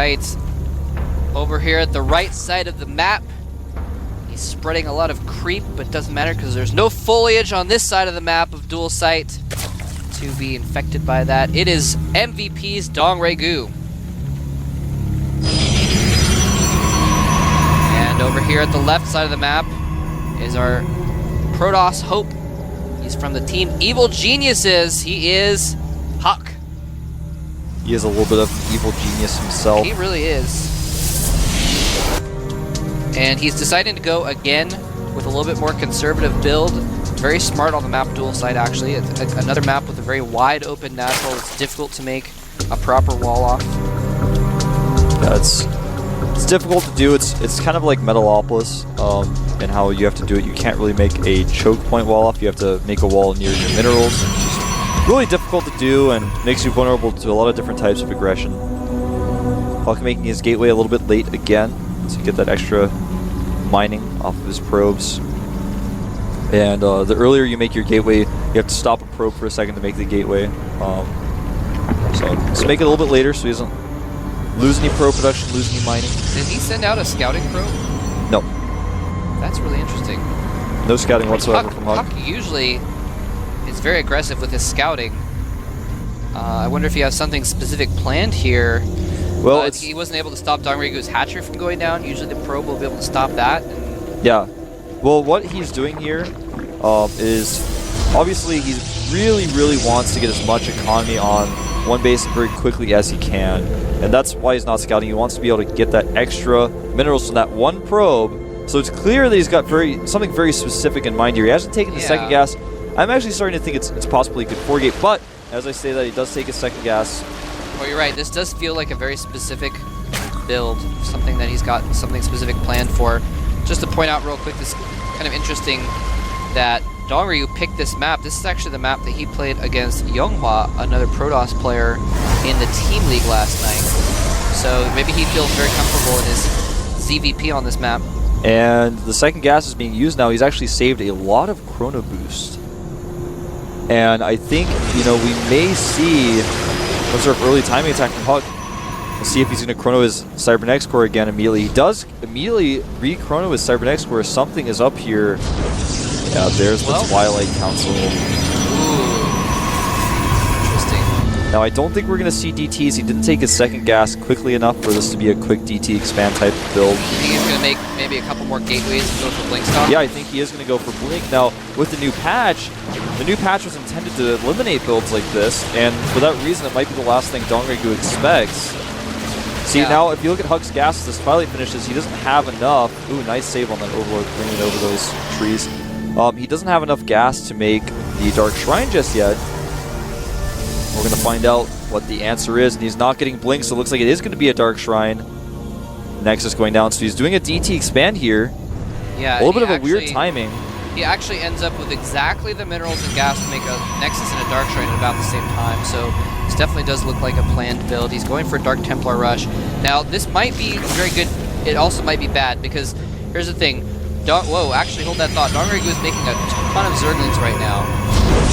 right. Over here at the right side of the map, he's spreading a lot of creep, but doesn't matter because there's no foliage on this side of the map of dual sight to be infected by that. It is MVP's DongRaeGu. And over here at the left side of the map is our Protoss Hope. He's from the team Evil Geniuses. He is Huck. He is a little bit of evil genius himself. He really is. And he's deciding to go again with a little bit more conservative build. Very smart on the map dual side, actually. It's another map with a very wide open natural. It's difficult to make a proper wall off. Yeah, it's difficult to do. It's kind of like Metalopolis and how you have to do it. You can't really make a choke point wall off. You have to make a wall near your minerals. It's just really difficult to do and makes you vulnerable to a lot of different types of aggression. Huck making his gateway a little bit late again to get that extra mining off of his probes. And the earlier you make your gateway, you have to stop a probe for a second to make the gateway. So let's make it a little bit later so he doesn't lose any probe production, lose any mining. Did he send out a scouting probe? No. That's really interesting. No scouting whatsoever from Huck. Huck usually is very aggressive with his scouting. I wonder if he has something specific planned here. Well, he wasn't able to stop DongRaeGu's hatchery from going down. Usually the probe will be able to stop that. Yeah. Well, what he's doing here is obviously he really wants to get as much economy on one base very quickly as he can. And that's why he's not scouting. He wants to be able to get that extra minerals from that one probe. So it's clear that he's got something very specific in mind here. He hasn't taken the second gas. I'm actually starting to think it's possible he could 4-gate, but as I say that, he does take a second gas. Oh, you're right. This does feel like a very specific build, something that he's got something specific planned for. Just to point out real quick, this is kind of interesting that DongRaeGu picked this map. This is actually the map that he played against Yonghua, another Protoss player, in the Team League last night. So maybe he feels very comfortable in his ZVP on this map. And the second gas is being used now. He's actually saved a lot of Chrono Boost. And I think, you know, we may see some sort of early timing attack from Huck. We'll see if he's going to chrono his Cybernetics Core again immediately. He does immediately re-chrono his Cybernetics Core. Something is up here. Yeah, there's the Twilight Council. Ooh. Interesting. Now, I don't think we're going to see DTs. He didn't take his second gas quickly enough for this to be a quick DT expand type of build. You think he's going to make maybe a couple more gateways and go for Blink Stock? Yeah, I think he is going to go for Blink. Now, with the new patch was intended to eliminate builds like this, and for that reason, it might be the last thing DongRaeGu expects. See, now, if you look at Huck's gas as this Twilight finishes, he doesn't have enough. Ooh, nice save on that Overlord, bringing it over those trees. He doesn't have enough gas to make the Dark Shrine just yet. We're going to find out what the answer is, and he's not getting Blink, so it looks like it is going to be a Dark Shrine. Nexus going down, so he's doing a DT expand here. Yeah, a little bit of a weird timing. He actually ends up with exactly the minerals and gas to make a Nexus and a Dark Shrine at about the same time, so this definitely does look like a planned build. He's going for a Dark Templar Rush. Now, this might be very good. It also might be bad, because here's the thing. Whoa, actually, hold that thought. DongRaeGu is making a ton of Zerglings right now,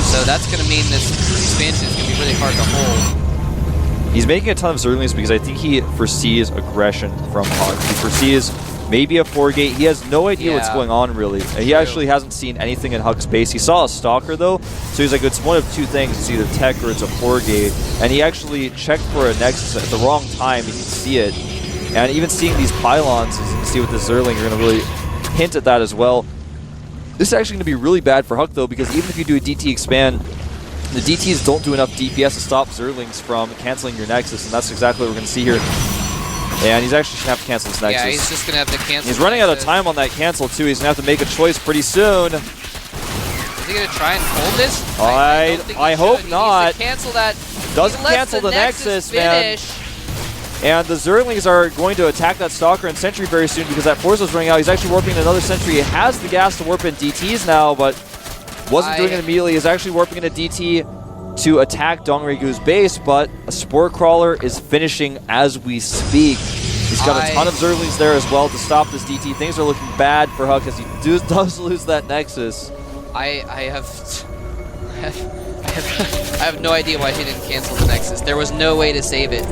so that's going to mean this expansion is going to be really hard to hold. He's making a ton of Zerglings because I think he foresees aggression from Huck. He foresees maybe a 4-gate. He has no idea what's going on, really. And he actually hasn't seen anything in Huck's base. He saw a Stalker, though, so he's like, it's one of two things. It's either tech or it's a 4-gate. And he actually checked for a Nexus at the wrong time. He can see it. And even seeing these pylons, as you can see with the Zergling, you're going to really hint at that as well. This is actually going to be really bad for Huck, though, because even if you do a DT expand, the DTs don't do enough DPS to stop Zerglings from canceling your Nexus, and that's exactly what we're going to see here. And he's actually going to have to cancel his Nexus. Yeah, he's just going to have to cancel. He's running out of time on that cancel, too. He's going to have to make a choice pretty soon. Is he going to try and hold this? I hope not. He cancel that. Doesn't cancel the Nexus, man. And the Zerglings are going to attack that Stalker and Sentry very soon because that Force is running out. He's actually warping another Sentry. He has the gas to warp in DTs now, but wasn't doing it immediately. He's actually warping in a DT to attack DongRaeGu's base, but a Spore Crawler is finishing as we speak. He's got a ton of Zerglings there as well to stop this DT. Things are looking bad for Huck as he does lose that Nexus. I have no idea why he didn't cancel the Nexus. There was no way to save it.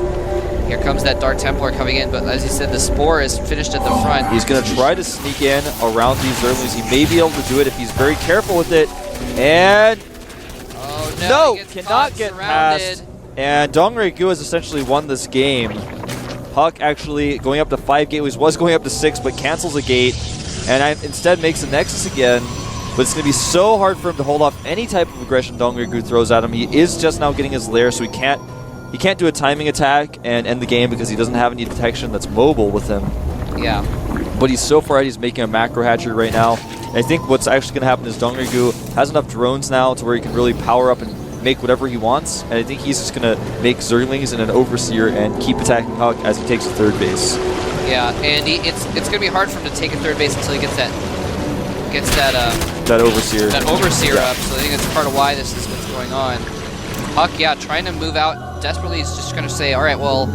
Here comes that Dark Templar coming in, but as you said, the Spore is finished at the front. He's going to try to sneak in around these Zerglings. He may be able to do it if he's very careful with it. And oh no, he gets cannot get past. And DongRaeGu has essentially won this game. Huck actually going up to 5 gateways, was going up to 6, but cancels a gate. And instead makes a Nexus again. But it's going to be so hard for him to hold off any type of aggression DongRaeGu throws at him. He is just now getting his lair, so he can't do a timing attack and end the game because he doesn't have any detection that's mobile with him. Yeah. But he's so far ahead, he's making a macro hatchery right now. And I think what's actually going to happen is DongRaeGu has enough drones now to where he can really power up and make whatever he wants. And I think he's just going to make Zerglings and an Overseer and keep attacking Huck as he takes a third base. Yeah, and it's going to be hard for him to take a third base until he gets that Overseer. That Overseer up. So I think that's part of why this is what's going on. Huck, yeah, trying to move out desperately. He's just going to say, all right, well,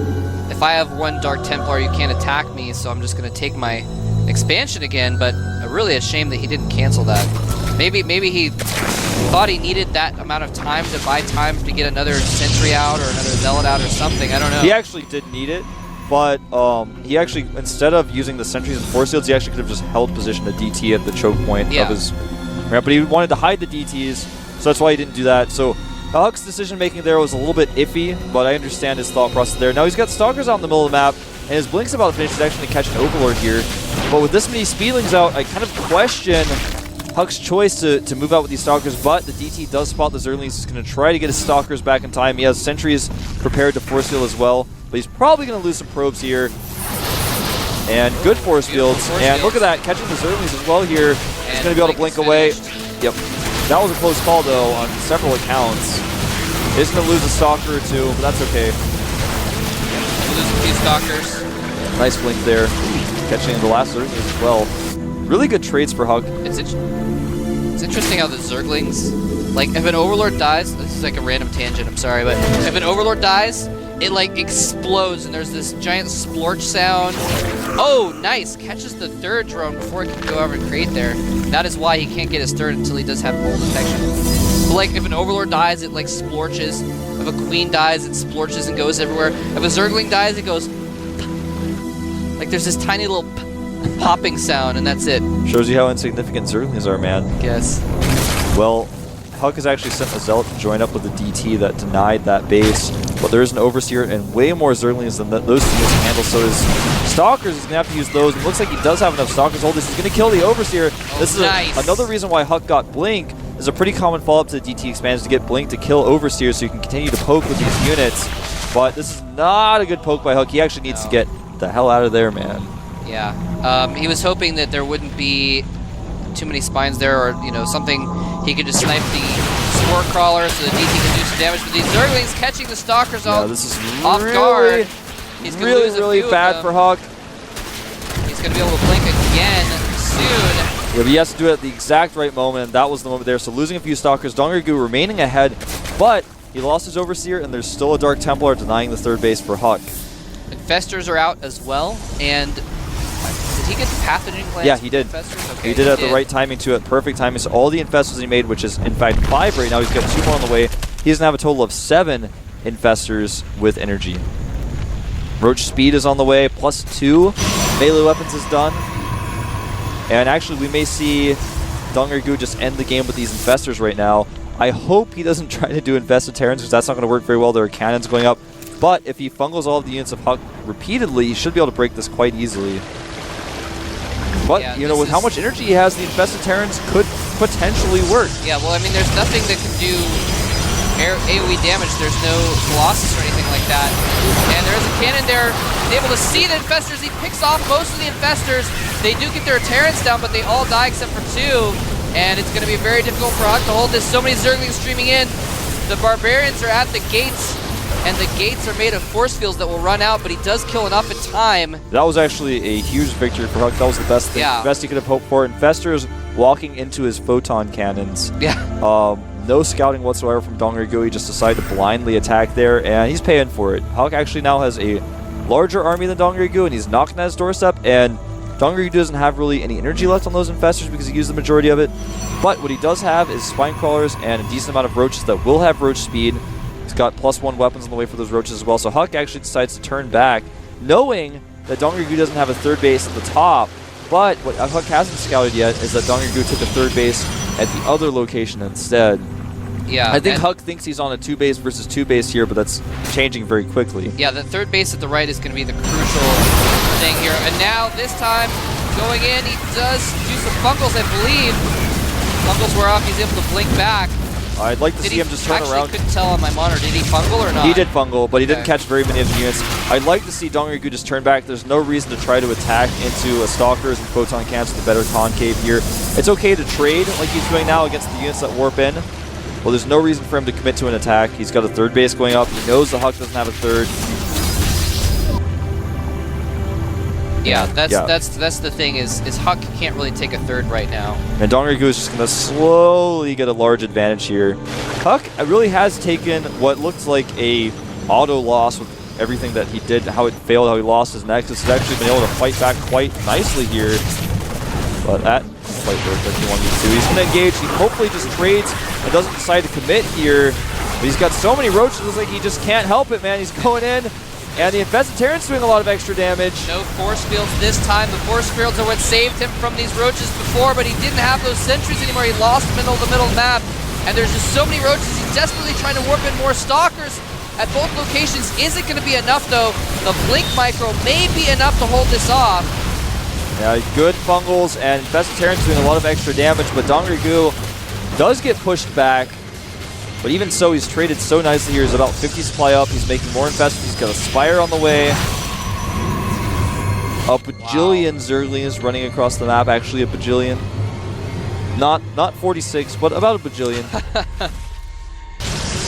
if I have one Dark Templar, you can't attack me, so I'm just going to take my expansion again. But really a shame that he didn't cancel that. Maybe he thought he needed that amount of time to buy time to get another Sentry out or another Zealot out or something. I don't know. He actually did need it, but he actually, instead of using the Sentries and Force Fields, he actually could have just held position to DT at the choke point of his ramp. But he wanted to hide the DTs, so that's why he didn't do that. So Huck's decision making there was a little bit iffy, but I understand his thought process there. Now he's got Stalkers out in the middle of the map, and his Blink's about to finish. He's actually catch an Overlord here. But with this many Speedlings out, I kind of question Huck's choice to move out with these Stalkers, but the DT does spot the Zerglings. He's going to try to get his Stalkers back in time. He has Sentries prepared to Force Field as well, but he's probably going to lose some probes here. And good Force Fields. And look at that, catching the Zerglings as well here. He's going to be able to blink away. Yep. That was a close call, though, on several accounts. He's going to lose a Stalker or two, but that's okay. Lose a few Stalkers. Nice blink there. Catching the last Zerglings as well. Really good trades for Huck. It's interesting how the Zerglings, like, if an Overlord dies, this is like a random tangent, I'm sorry, but if an Overlord dies, it, like, explodes, and there's this giant splorch sound. Oh, nice! Catches the third drone before it can go over and create there. That is why he can't get his third until he does have full detection. But, like, if an Overlord dies, it, like, splorches. If a Queen dies, it splorches and goes everywhere. If a Zergling dies, it goes... Like, there's this tiny little popping sound, and that's it. Shows you how insignificant Zerglings are, man. Yes. Well, Huck has actually sent a Zealot to join up with the DT that denied that base, but there is an Overseer and way more Zerglings than those two can handle, so his Stalkers is going to have to use those. It looks like he does have enough Stalkers hold this. He's going to kill the Overseer. This is another reason why Huck got Blink. There's a pretty common follow-up to the DT expands to get Blink to kill Overseer so you can continue to poke with these units, but this is not a good poke by Huck. He actually needs to get the hell out of there, man. Yeah. He was hoping that there wouldn't be too many spines there, or, you know, something he could just snipe the Spore Crawler so the DT can do some damage. But these Zerglings catching the Stalkers off guard. He's gonna lose really bad for Huck. He's going to be able to blink again soon. Yeah, but he has to do it at the exact right moment, and that was the moment there. So losing a few Stalkers, DongRaeGu remaining ahead, but he lost his Overseer, and there's still a Dark Templar denying the third base for Huck. Infestors are out as well, and did he get the pathogen glands? Yeah, he did. Okay, he did at the right timing to it, perfect timing. So all the Infestors he made, which is in fact 5 right now, he's got 2 more on the way. He doesn't have a total of 7 Infestors with energy. Roach Speed is on the way, +2. Melee weapons is done. And actually, we may see DongRaeGu just end the game with these Infestors right now. I hope he doesn't try to do Infested Terrans, because that's not going to work very well. There are cannons going up. But if he fungles all of the units of Huck repeatedly, he should be able to break this quite easily. But, yeah, you know, with how much energy he has, the Infested Terrans could potentially work. Yeah, well, I mean, there's nothing that can do AoE damage. There's no Colossus or anything like that. And there's a cannon there. He's able to see the Infestors. He picks off most of the Infestors. They do get their Terrans down, but they all die except for 2. And it's going to be very difficult for Huck to hold this. So many Zerglings streaming in. The Barbarians are at the gates, and the gates are made of force fields that will run out, but he does kill enough in time. That was actually a huge victory for Huck. That was the best thing, the best he could have hoped for. Infestors walking into his photon cannons. Yeah. No scouting whatsoever from DongRaeGu. He just decided to blindly attack there, and he's paying for it. Huck actually now has a larger army than DongRaeGu, and he's knocking at his doorstep, and DongRaeGu doesn't have really any energy left on those Infestors because he used the majority of it. But what he does have is Spine Crawlers and a decent amount of Roaches that will have Roach Speed. He's got +1 weapons on the way for those roaches as well. So Huck actually decides to turn back, knowing that DongRaeGu doesn't have a third base at the top. But what Huck hasn't scouted yet is that DongRaeGu took a third base at the other location instead. Yeah, I think Huck thinks he's on a 2-base versus 2-base here, but that's changing very quickly. Yeah, the third base at the right is going to be the crucial thing here. And now, this time, going in, he does do some fungals, I believe. Fungals were off, he's able to blink back. I'd like to see him just turn around. I couldn't tell on my monitor. Did he fungal or not? He did fungal, but he didn't catch very many of the units. I'd like to see DongRaeGu just turn back. There's no reason to try to attack into a Stalkers and Photon Cans with a better concave here. It's okay to trade like he's doing now against the units that warp in. Well, there's no reason for him to commit to an attack. He's got a third base going up. He knows the Huck doesn't have a third. Yeah, that's the thing is Huck can't really take a third right now. And DongRaeGu is just going to slowly get a large advantage here. Huck really has taken what looks like a auto loss with everything that he did, how it failed, how he lost his Nexus. He's actually been able to fight back quite nicely here. But that quite worked like he wanted to. He's going to engage. He hopefully just trades and doesn't decide to commit here. But he's got so many roaches, it looks like he just can't help it, man. He's going in. And the Infested Terran's doing a lot of extra damage. No force fields this time. The force fields are what saved him from these roaches before, but he didn't have those sentries anymore. He lost them in the middle of the map. And there's just so many roaches. He's desperately trying to warp in more Stalkers at both locations. Is it going to be enough, though? The Blink Micro may be enough to hold this off. Yeah, good fungals, and Infested Terran's doing a lot of extra damage, but DongRaeGu does get pushed back. But even so, he's traded so nicely here. He's about 50 supply up. He's making more Infested. He's got a Spire on the way. A bajillion Zerglings running across the map. Actually, a bajillion. Not 46, but about a bajillion.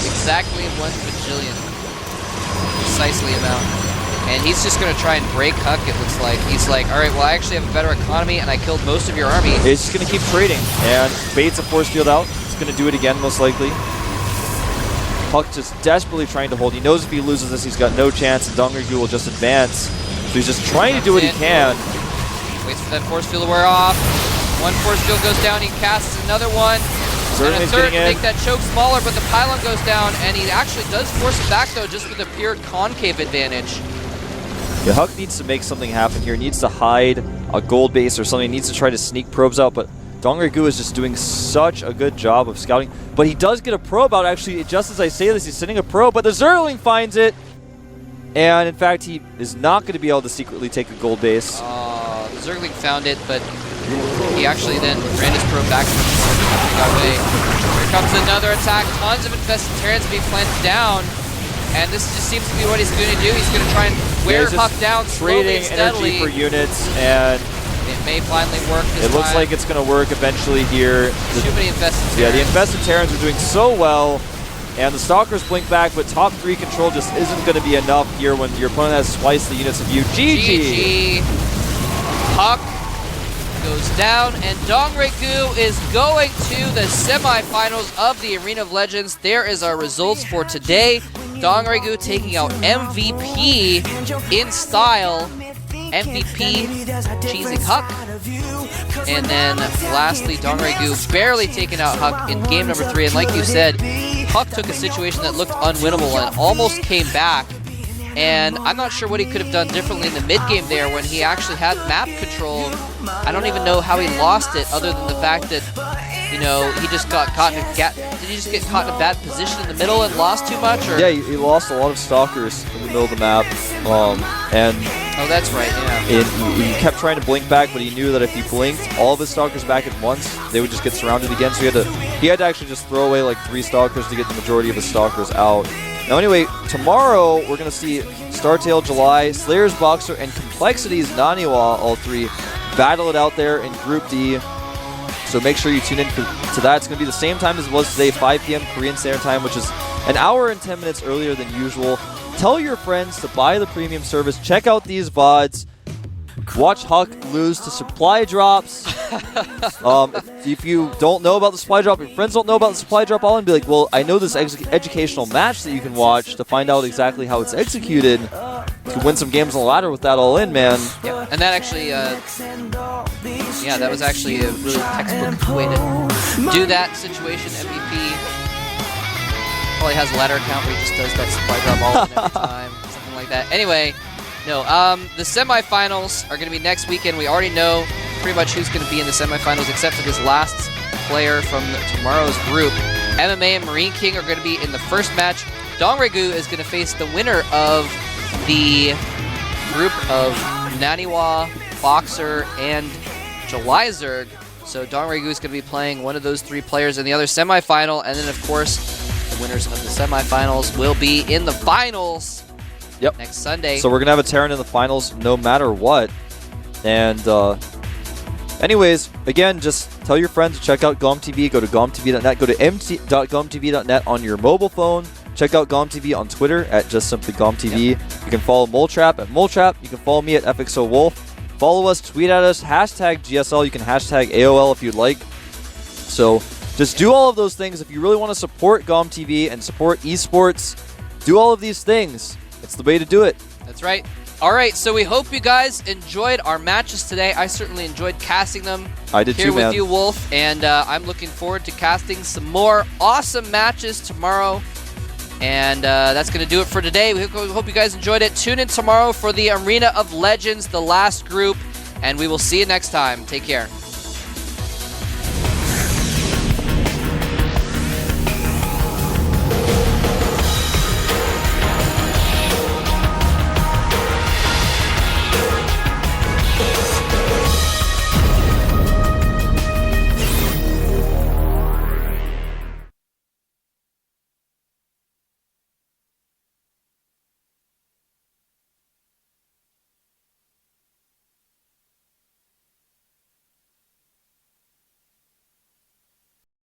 Exactly 1 bajillion. Precisely amount. And he's just going to try and break Huck, it looks like. He's like, all right, well, I actually have a better economy, and I killed most of your army. He's just going to keep trading. And baits a force field out. He's going to do it again, most likely. Huck just desperately trying to hold. He knows if he loses this, he's got no chance, and DongRaeGu will just advance. So he's just trying to do what he can. Waits for that force field to wear off. One force field goes down, he casts another one. And a third to make that choke smaller, but the pylon goes down, and he actually does force it back, though, just with a pure concave advantage. Yeah, Huck needs to make something happen here. He needs to hide a gold base or something. He needs to try to sneak probes out, but DongRaeGu is just doing such a good job of scouting. But he does get a probe out, actually. Just as I say this, he's sending a probe, but the Zergling finds it. And in fact, he is not going to be able to secretly take a gold base. The Zergling found it, but he actually then ran his probe back to the corner after he got away. Here comes another attack. Tons of Infested Terrans being planted down. And this just seems to be what he's going to do. He's going to try and wear Huck down slowly and steadily. Trading energy for units, and it may finally work this time. It looks like it's going to work eventually here. Too many Infested Terrans. Yeah, the Infested Terrans are doing so well. And the Stalkers blink back, but top 3 control just isn't going to be enough here when your opponent has twice the units of you. GG! Huck goes down, and DongRaeGu is going to the semifinals of the Arena of Legends. There is our results for today. DongRaeGu taking out MVP in style. MVP cheesing Huck. And then lastly, DongRaeGu barely taking out Huck in game number 3. And like you said, Huck took a situation that looked unwinnable and almost came back. And I'm not sure what he could have done differently in the mid-game there when he actually had map control. I don't even know how he lost it other than the fact that, you know, he just got caught in a gap. Did he just get caught in a bad position in the middle and lost too much? Or? Yeah, he lost a lot of Stalkers in the middle of the map. Oh, that's right, yeah. He kept trying to blink back, but he knew that if he blinked all of his Stalkers back at once, they would just get surrounded again. So he had to actually just throw away like 3 Stalkers to get the majority of his Stalkers out. Now anyway, tomorrow we're going to see Startail July, Slayer's Boxer, and Complexity's Naniwa, all 3, battle it out there in Group D. So make sure you tune in to that. It's going to be the same time as it was today, 5 p.m. Korean Standard Time, which is an hour and 10 minutes earlier than usual. Tell your friends to buy the premium service. Check out these VODs. Watch Huck lose to supply drops. If you don't know about the supply drop, your friends don't know about the supply drop, I'll be like, well, I know this educational match that you can watch to find out exactly how it's executed. You can win some games on the ladder with that all in, man. Yeah, and that actually, yeah, that was actually a really textbook way to do that situation, MVP. probably has a ladder account where he just does that supply drop all in every time, something like that. Anyway, no, the semifinals are going to be next weekend. We already know pretty much who's going to be in the semifinals, except for this last player from tomorrow's group. MMA and Marine King are going to be in the first match. DongRaeGu is going to face the winner of the group of Naniwa, Boxer, and Jelizerg. So DongRaeGu is going to be playing one of those 3 players in the other semifinal, and then of course the winners of the semifinals will be in the finals next Sunday. So we're going to have a Terran in the finals no matter what. And anyways, again, just tell your friends to check out GomTV. Go to gomtv.net. Go to mt.gomtv.net on your mobile phone. Check out GomTV on Twitter at just simply GomTV. You can follow Moletrap at Moletrap. You can follow me at FXOWolf. Follow us, tweet at us, hashtag GSL. You can hashtag AOL if you'd like. So just do all of those things. If you really want to support GomTV and support esports, do all of these things. It's the way to do it. That's right. All right, so we hope you guys enjoyed our matches today. I certainly enjoyed casting them. I did here too, man. with you, Wolf, and I'm looking forward to casting some more awesome matches tomorrow. And that's going to do it for today. We hope you guys enjoyed it. Tune in tomorrow for the Arena of Legends, the last group, and we will see you next time. Take care.